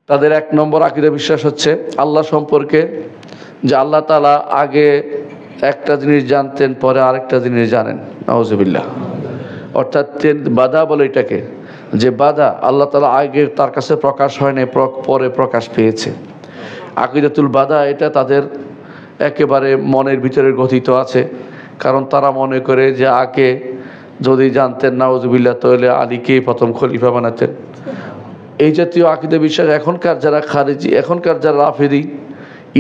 তাদের 1 নম্বর আকীদা বিশ্বাস হচ্ছে আল্লাহ সম্পর্কে, যে আল্লাহ তাআলা আগে একটা জিনিস জানতেন, পরে আরেকটা জিনিস জানেন। নাউজুবিল্লাহ। অর্থাৎ বাদা বলে এটাকে, যে বাদা আল্লাহ তাআলা আগে তার কাছে প্রকাশ হয় না, পরে প্রকাশ পেয়েছে। আকীদাতুল বাদা এটা তাদের একেবারে মনের ভিতরে গঠিত আছে, কারণ তারা মনে করে যে আগে যদি জানতেন নাউজুবিল্লাহ তাহলে আলীকেই প্রথম খলিফা বানাতেন। এই জাতীয় আকীদা বিশ্বাস এখনকার যারা খারিজি, এখনকার যারা রাফেদি,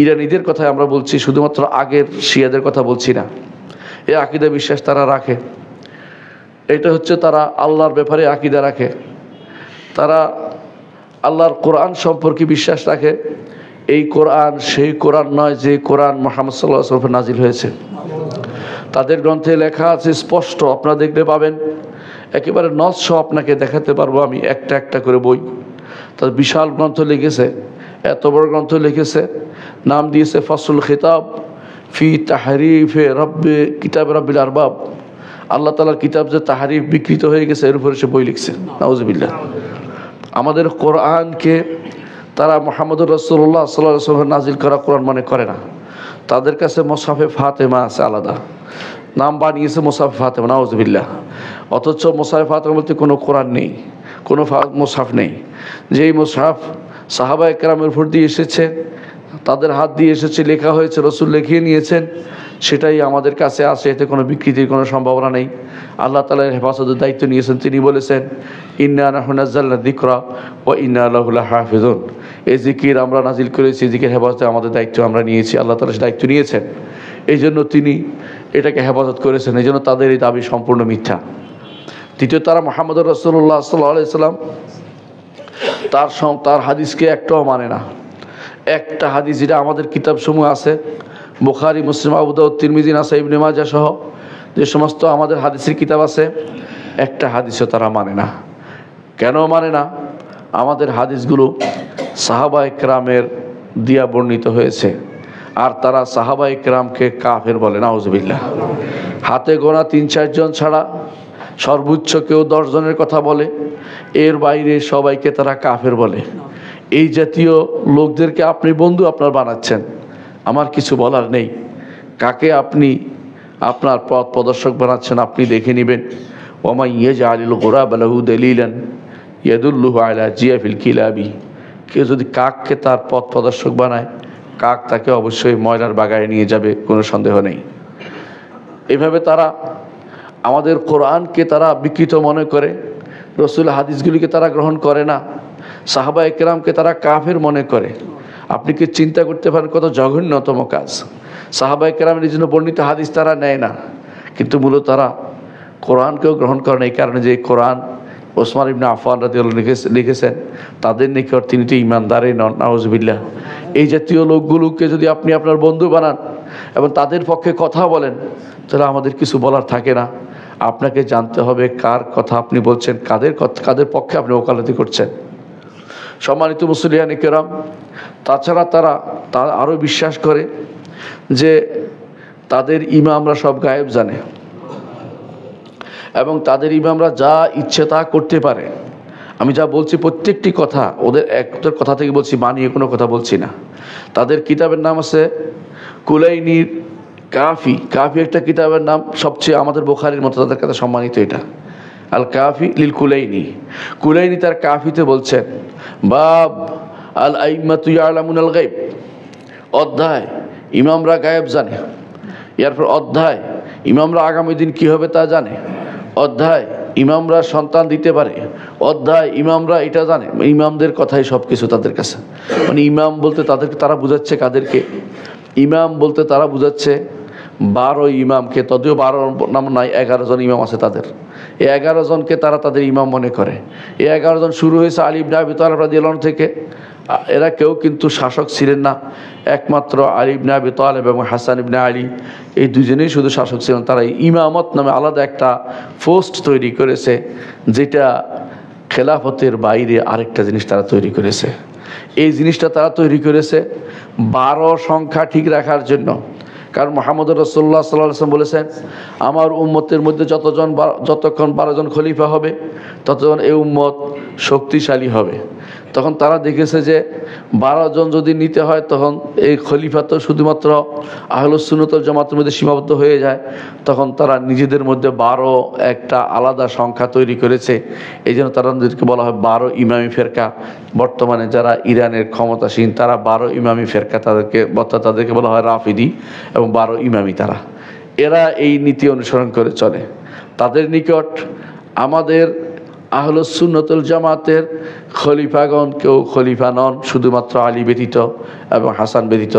ইরানীদের কথাই আমরা বলছি, শুধুমাত্র আগের শিয়াদের কথা বলছি না। এই আকীদা বিশ্বাস তারা রাখে। এটা হচ্ছে তারা আল্লাহর ব্যাপারে আকীদা রাখে। তারা আল্লাহর কোরআন সম্পর্কে বিশ্বাস রাখে। এই কোরআন সেই কোরআন নয় যে কোরআন মুহাম্মদ সাল্লাল্লাহু আলাইহি ওয়াসাল্লাম নাজিল হয়েছে। তাদের গ্রন্থে লেখা আছে স্পষ্ট, আপনারা দেখতে পাবেন, একেবারে নস আপনাকে দেখাতে পারবো আমি একটা একটা করে বই। তাদের বিশাল গ্রন্থ লিখেছে, এত বড় গ্রন্থ লিখেছে, নাম দিয়েছে ফাসলুল খিতাব ফি তাহরিফে রব্বে কিতাব রব্বিল আরবাব। আল্লাহ তাআলার কিতাব যে তাহরিফ বিকৃত হয়ে গেছে, এর উপরে সে বই লিখছে। নাউজুবিল্লাহ। আমাদের কোরআনকে তারা মুহাম্মদুর রাসূলুল্লাহ সাল্লাল্লাহু আলাইহি ওয়াসাল্লাম নাজিল করা কোরআন মনে করে না। তাদের কাছে মুসহাফে ফাতেমা আছে আলাদা, নাম বানিয়েছে মুসহাফে ফাতেমা। নাউজুবিল্লাহ। অথচ মুসহাফে ফাতেমা বলতে কোনো কোরআন নেই, কোনো মুসহাফ নেই। যেই মুসহাফ সাহাবায়ে কেরামের উপর দিয়ে এসেছে, তাদের হাত দিয়ে এসেছে, লেখা হয়েছে, রাসূল লিখিয়ে নিয়েছেন, সেটাই আমাদের কাছে আছে। এতে কোনো বিকৃতির কোনো সম্ভাবনা নেই। আল্লাহ তাআলার হেফাজতের দায়িত্ব নিয়েছেন। তিনি বলেছেন, ইন্না নাহনু নাযালনা যিকরা ওয়া ইন্না লাহু লাহাফিজুন। এই জিকির আমরা নাজিল করেছি, জিকির হেফাজতে আমাদের দায়িত্ব আমরা নিয়েছি। আল্লাহ তাআলা সে দায়িত্ব নিয়েছেন, এই জন্য তিনি এটাকে হেফাজত করেছেন। এই জন্য তাদের এই দাবি সম্পূর্ণ মিথ্যা। দ্বিতীয়, তারা মুহাম্মদুর রাসূলুল্লাহ সাল্লাল্লাহু আলাইহি ওয়াসাল্লাম তার হাদিসকে একটাও মানে না। একটা হাদিস যেটা আমাদের কিতাবসমূহ আছে, বুখারী, মুসলিম, আবু দাউদ, তিরমিজি, নাসাই, ইবনে মাজাহ সহ যে সমস্ত আমাদের হাদিসের কিতাব আছে, একটা হাদিসও তারা মানে না। কেন মানে না? আমাদের হাদিসগুলো সাহাবায়ে কেরামের দিয়া বর্ণিত হয়েছে, আর তারা সাহাবায়ে কেরামকে কাফের বলে। নাউজুবিল্লাহ। হাতে গোনা ৩-৪ জন ছাড়া সর্বোচ্চ কেউ 10 জনের কথা বলে, এর বাইরে সবাইকে তারা কাফের বলে। এই জাতীয় লোকদেরকে আপনি বন্ধু আপনার বানাচ্ছেন, আমার কিছু বলার নেই। কাকে আপনি আপনার পথ প্রদর্শক বানাচ্ছেন আপনি দেখে নেবেন। ওয়া মান ইয়াজআলিল গুরাবা লাহু দালিলান ইয়াদুল্লুহু আলা জিয়াফিল কিলাবি। কেউ যদি কাককে তার পথ প্রদর্শক বানায়, কাক তাকে অবশ্যই ময়লার বাগানে নিয়ে যাবে, কোনো সন্দেহ নেই। এইভাবে তারা আমাদের কোরআনকে তারা বিকৃত মনে করে, রাসূলের হাদিসগুলিকে তারা গ্রহণ করে না, সাহাবায়ে কেরামকে তারা কাফের মনে করে। আপনি কি চিন্তা করতে পারেন কত জঘন্যতম কাজ? সাহাবায়ে কেরামের জন্য বর্ণিত হাদিস তারা নেয় না, কিন্তু মূলত তারা কোরআনকেও গ্রহণ করে না। এই কারণে যে কোরআন ওসমান ইবনে আফফান রাদিয়াল্লাহু লিখেছেন, তাদের নিকট তিনি তো ইমানদারই নন। নাউজুবিল্লাহ। এই জাতীয় লোকগুলোকে যদি আপনি আপনার বন্ধু বানান এবং তাদের পক্ষে কথা বলেন, তাহলে আমাদের কিছু বলার থাকে না। আপনাকে জানতে হবে কার কথা আপনি বলছেন, কাদের পক্ষে আপনি ওকালতি করছেন। সম্মানিত মুসলিয়ানে কেরাম, তাছাড়া তারা আরও বিশ্বাস করে যে তাদের ইমামরা সব গায়েব জানে এবং তাদের ইমামরা যা ইচ্ছে তা করতে পারে। আমি যা বলছি প্রত্যেকটি কথা ওদের কথা থেকে বলছি, বানিয়ে কোনো কথা বলছি না। তাদের কিতাবের নাম আছে কুলাইনির কাফি। কাফি একটা কিতাবের নাম, সবচেয়ে আমাদের বুখারীর মতো তাদের কাছে সম্মানিত এটা, আল কাফি লিল কুলাইনি। কুলাইনি তার কাফিতে বলছেন, বাব আল আইম্মাতু ইয়ালামুনাল গায়ব, অধ্যায় ইমামরা গায়েব জানে। এরপর অধ্যায় ইমামরা আগামী দিন কী হবে তা জানে। অধ্যায় ইমামরা সন্তান দিতে পারে। অধ্যায় ইমামরা এটা জানে। ইমামদের কথাই সব কিছু তাদের কাছে। মানে ইমাম বলতে তারা বুঝাচ্ছে কাদেরকে? ইমাম বলতে তারা বুঝাচ্ছে 12 ইমামকে। তদিও 12 নাম নাই, 11 জন ইমাম আছে তাদের। এই 11 জনকে তারা তাদের ইমাম মনে করে। এই 11 জন শুরু হয়েছে আলী ইবনে আবি তালেব রাদিয়াল্লাহু আনহু থেকে। এরা কেউ কিন্তু শাসক ছিলেন না, একমাত্র আলী ইবনে আবি তালেব এবং হাসান ইবনে আলী, এই দুজনেই শুধু শাসক ছিলেন। তারা ইমামত নামে আলাদা একটা পোস্ট তৈরি করেছে, যেটা খেলাফতের বাইরে আরেকটা জিনিস তারা তৈরি করেছে। এই জিনিসটা তারা তৈরি করেছে 12 সংখ্যা ঠিক রাখার জন্য। কারণ মুহাম্মদ রাসূলুল্লাহ সাল্লাল্লাহু আলাইহি ওয়াসাল্লাম বলেছেন, আমার উম্মতের মধ্যে যতক্ষণ 12 জন খলিফা হবে, ততক্ষণ এই উম্মত শক্তিশালী হবে। তখন তারা দেখেছে যে 12 জন যদি নিতে হয় তখন এই খলিফা তো শুধুমাত্র আহলুস সুন্নাত ওয়াল জামাতের মধ্যে সীমাবদ্ধ হয়ে যায়। তখন তারা নিজেদের মধ্যে 12 একটা আলাদা সংখ্যা তৈরি করেছে। এই জন্য তাদেরকে বলা হয় 12 ইমামি ফেরকা। বর্তমানে যারা ইরানের ক্ষমতাসীন তারা 12 ইমামি ফেরকা, তাদেরকে বলা হয় রাফিদি এবং 12 ইমামি। এরা এই নীতি অনুসরণ করে চলে। তাদের নিকট আমাদের আহলুস সুন্নাত ওয়াল জামাতের খলিফাগণ কেউ খলিফা নন, শুধুমাত্র আলী ব্যতীত এবং হাসান ব্যতীত,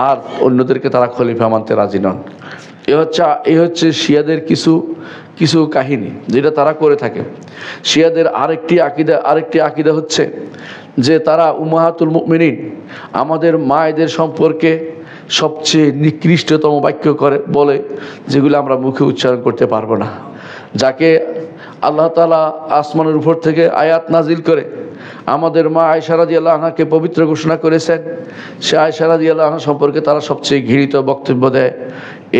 আর অন্যদেরকে তারা খলিফা মানতে রাজি নন। এই হচ্ছে শিয়াদের কিছু কাহিনী যেটা তারা করে থাকে। শিয়াদের আরেকটি আকিদা হচ্ছে যে তারা উম্মাহাতুল মুমিনিন, আমাদের মায়েদের সম্পর্কে সবচেয়ে নিকৃষ্টতম বাক্য বলে, যেগুলো আমরা মুখে উচ্চারণ করতে পারবো না। যাকে আল্লাহ তাআলা আসমানের উপর থেকে আয়াত নাজিল করে আমাদের মা আয়েশা রাদিয়াল্লাহু আনহাকে পবিত্র ঘোষণা করেছেন, সে আয়েশা রাদিয়াল্লাহু আনহা সম্পর্কে তারা সবচেয়ে ঘৃণিত বক্তব্য দেয়।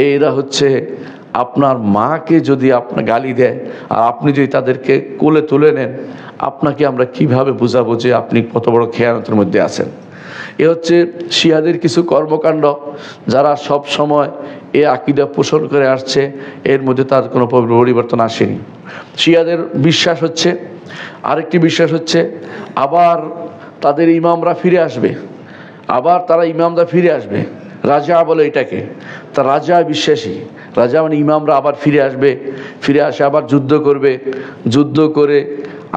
এরা হচ্ছে আপনার মাকে যদি আপনার গালি দেয় আর আপনি যদি তাদেরকে কোলে তুলে নেন, আপনাকে আমরা কিভাবে বুঝাবো যে আপনি কত বড় খেয়ানতের মধ্যে আছেন। এ হচ্ছে শিয়াদের কিছু কর্মকাণ্ড, যারা সব সময় এ আকীদা পোষণ করে আসছে, এর মধ্যে তার কোনো পরিবর্তন আসেনি। শিয়াদের আরেকটি বিশ্বাস হচ্ছে আবার তাদের ইমামরা ফিরে আসবে, রাজা বলে এটাকে, তা রাজা বিশ্বাসী। রাজা মানে ইমামরা আবার ফিরে আসে, আবার যুদ্ধ করে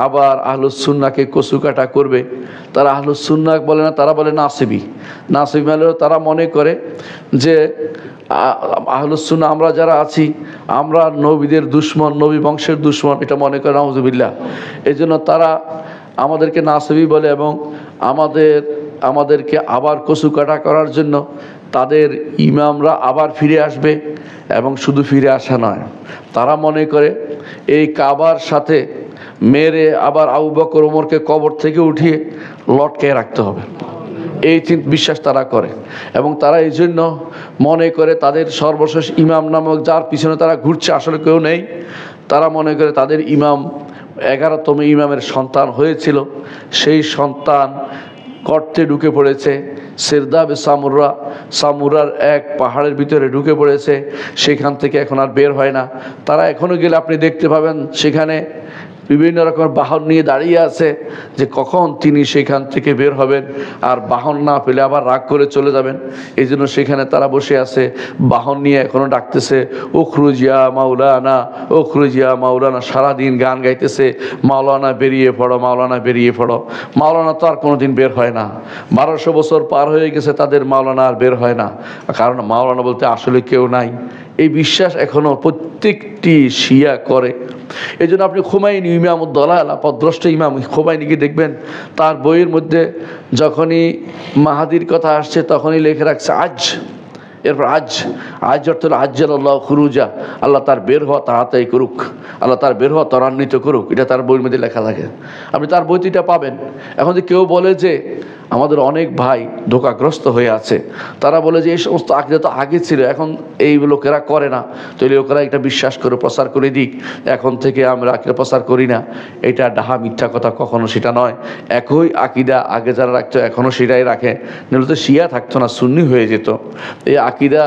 আবার আহলুস সুন্নাহকে কচুকাটা করবে। তারা আহলুস সুন্নাহ বলে না, তারা বলে নাসিবি মানে তারা মনে করে যে আহলুস সুন্নাহ আমরা যারা আছি আমরা নবীদের দুশমন, নবী বংশের দুশমন, এটা মনে করে নাউজুবিল্লাহ। এই জন্য তারা আমাদেরকে নাসিবি বলে এবং আমাদেরকে আবার কচুকাটা করার জন্য তাদের ইমামরা আবার ফিরে আসবে। এবং শুধু ফিরে আসা নয়, তারা মনে করে এই কাবার সাথে মেরে আবার আবু বকর ওমরকে কবর থেকে উঠিয়ে লটকে রাখতে হবে, এই বিশ্বাস তারা করে। এবং তারা এই জন্য মনে করে তাদের সর্বশেষ ইমাম নামক যার পিছনে তারা ঘুরছে আসলে কেউ নেই। তারা মনে করে তাদের ইমাম 11তম ইমামের সন্তান হয়েছিল, সেই সন্তান গর্তে ঢুকে পড়েছে, সিরদাবে সামুরার এক পাহাড়ের ভিতরে ঢুকে পড়েছে, সেখান থেকে এখন আর বের হয় না। তারা এখনো গেলে আপনি দেখতে পাবেন সেখানে বিভিন্ন রকমের বাহন নিয়ে দাঁড়িয়ে আছে যে কখন তিনি সেখান থেকে বের হবেন, আর বাহন না পেলে আবার রাগ করে চলে যাবেন। এই জন্য সেখানে তারা বসে আছে, বাহন নিয়ে এখনো ডাকতেছে উখরুজিয়া মাওলানা, উখরুজিয়া মাওলানা, সারাদিন গান গাইতেছে, মাওলানা বেরিয়ে পড়ো, মাওলানা বেরিয়ে পড়ো। মাওলানা তো আর কোনোদিন বের হয় না, 1200 বছর পার হয়ে গেছে, তাদের মাওলানা আর বের হয় না, কারণ মাওলানা বলতে আসলে কেউ নাই। এই বিশ্বাস এখনো প্রত্যেকটি শিয়া করে। এই জন্য আপনি খুমাইনি, ইমামুদ্দলালা, পথভ্রষ্ট ইমাম খুমাইনিকে দেখবেন, তার বইয়ের মধ্যে যখনই মাহাদির কথা আসছে তখনই লিখে রাখছে আজ। এরপর আজ অর্থ হলো আজ্জালাল্লাহু খুরুজা, আল্লাহ তার বের হওয়া তাড়াতাড়ি করুক, আল্লাহ তার বের হওয়া ত্বরান্বিত করুক, এটা তার বইয়ের মধ্যে লেখা থাকে। আপনি তার বইটিটা পাবেন। এখন যে কেউ বলে যে আমাদের অনেক ভাই ধোঁকাগ্রস্ত হয়ে আছে, তারা বলে যে এই সমস্ত আকীদা তো আগে ছিল, এখন এই লোকেরা করে না, তো এই লোকেরা এটা বিশ্বাস করে প্রচার করে দিক, এখন থেকে আমরা আকীদা প্রচার করি না। এটা ডাহা মিথ্যা কথা, কখনো সেটা নয়। একই আকীদা আগে যারা রাখতো এখনও সেটাই রাখে, নাহলে তো শিয়া থাকতো না, সুন্নি হয়ে যেত। এই আকীদা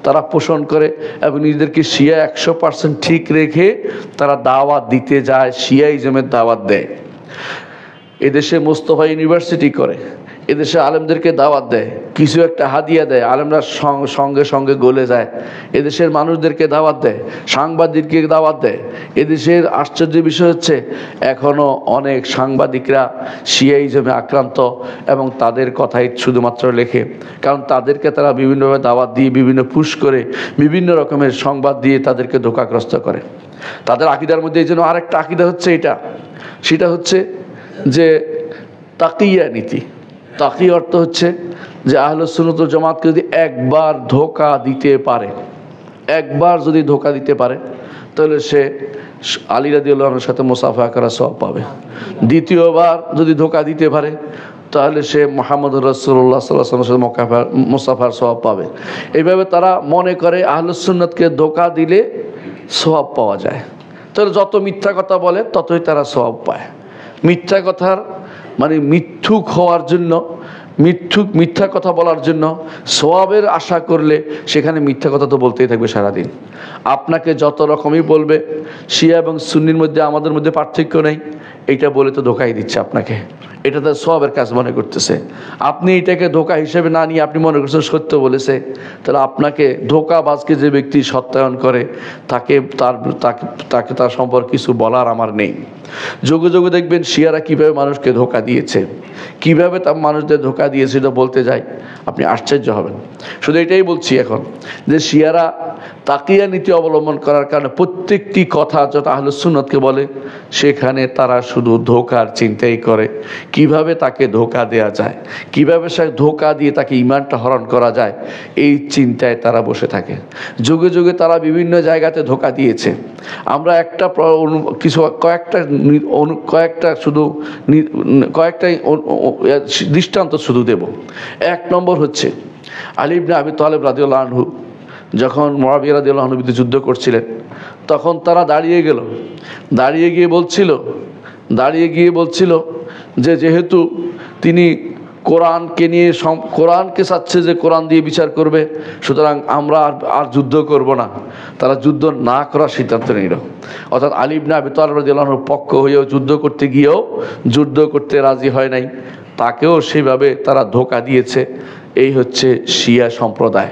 তারা পোষণ করে এবং নিজেদেরকে শিয়া 100% ঠিক রেখে তারা দাওয়াত দিতে যায়, শিয়াইজমের দাওয়াত দেয়। এদেশে মোস্তফা ইউনিভার্সিটি করে, এদেশে আলেমদেরকে দাওয়াত দেয়, কিছু একটা হাদিয়া দেয়, আলেমরা সঙ্গে সঙ্গে গলে যায়। এদেশের মানুষদেরকে দাওয়াত দেয়, সাংবাদিককে দাওয়াত দেয়। এদেশের আশ্চর্য বিষয় হচ্ছে এখনও অনেক সাংবাদিকরা শিয়াইজমে আক্রান্ত এবং তাদের কথাই শুধুমাত্র লেখে, কারণ তাদেরকে তারা বিভিন্নভাবে দাওয়াত দিয়ে, বিভিন্ন পুশ করে, বিভিন্ন রকমের সংবাদ দিয়ে তাদেরকে ধোঁকাগ্রস্ত করে। তাদের আকীদার মধ্যে এই জন্য আরেকটা আকীদা হচ্ছে সেটা হচ্ছে যে তাকিয়া নীতি। তাকি অর্থ হচ্ছে যে আহলুস সুন্নাত ওয়াল জামাতকে যদি একবার ধোঁকা দিতে পারে তাহলে সে আলী রাদিয়াল্লাহু আনহুর সাথে মুসাফা করার সওয়াব পাবে। দ্বিতীয়বার যদি ধোঁকা দিতে পারে তাহলে সে মুহাম্মদুর রাসূলুল্লাহ সাল্লাল্লাহু আলাইহি ওয়াসাল্লামের সাথে মুসাফার সওয়াব পাবে। এইভাবে তারা মনে করে আহলুস সুন্নাতকে ধোঁকা দিলে সওয়াব পাওয়া যায়। তাহলে যত মিথ্যা কথা বলে ততই তারা সওয়াব পায়। মিথ্যা কথার মানে মিথ্যুক হওয়ার জন্য, মিথ্যা কথা বলার জন্য, সওয়াবের আশা করলে সেখানে মিথ্যা কথা তো বলতেই থাকবে সারাদিন। আপনাকে যত রকমই বলবে শিয়া এবং সুন্নির মধ্যে আমাদের মধ্যে পার্থক্য নেই, এইটা বলে তো ধোকাই দিচ্ছে আপনাকে, এটা তো সওয়াবের কাজ মনে করতেছে। আপনি এটাকে ধোকা হিসেবে না নিয়ে আপনি মনে করছেন সত্য বলেছে, তাহলে আপনাকে ধোকাবাজকে যে ব্যক্তি সত্যায়ন করে তাকে তার সম্পর্কে কিছু বলার আমার নেই। যোগে যোগে দেখবেন শিয়ারা কিভাবে মানুষকে ধোকা দিয়েছে, কিভাবে তার মানুষদের ধোকা দিয়েছে, এটা বলতে যাই আপনি আশ্চর্য হবেন। শুধু এটাই বলছি এখন যে শিয়ারা তাকিয়া নীতি অবলম্বন করার কারণে প্রত্যেকটি কথা যেটা আহলুস সুন্নাতকে বলে সেখানে তারা শুধু ধোকার চিন্তাই করে, কিভাবে তাকে ধোকা দেয়া যায়, কিভাবে সে ধোকা দিয়ে তাকে ঈমানটা হরণ করা যায়, এই চিন্তায় তারা বসে থাকে। যুগে যুগে তারা বিভিন্ন জায়গাতে ধোকা দিয়েছে। আমরা কয়েকটাই দৃষ্টান্ত শুধু দেব। এক নম্বর হচ্ছে আলী ইবনে আবি তালেব রাদিয়াল্লাহু আনহু যখন মুআবিয়া রাদিয়াল্লাহু আনহু বিরুদ্ধে যুদ্ধ করছিলেন, তখন তারা দাঁড়িয়ে গিয়ে বলছিল যে যেহেতু তিনি কোরআনকে চাচ্ছে যে কোরআন দিয়ে বিচার করবে, সুতরাং আমরা আর যুদ্ধ করব না। তারা যুদ্ধ না করার সিদ্ধান্ত নিল। অর্থাৎ আলী ইবনে আবি তালেব রাদিয়াল্লাহু আনহুর পক্ষ হয়েও যুদ্ধ করতে রাজি হয় নাই, তাকেও সেভাবে তারা ধোকা দিয়েছে। এই হচ্ছে শিয়া সম্প্রদায়।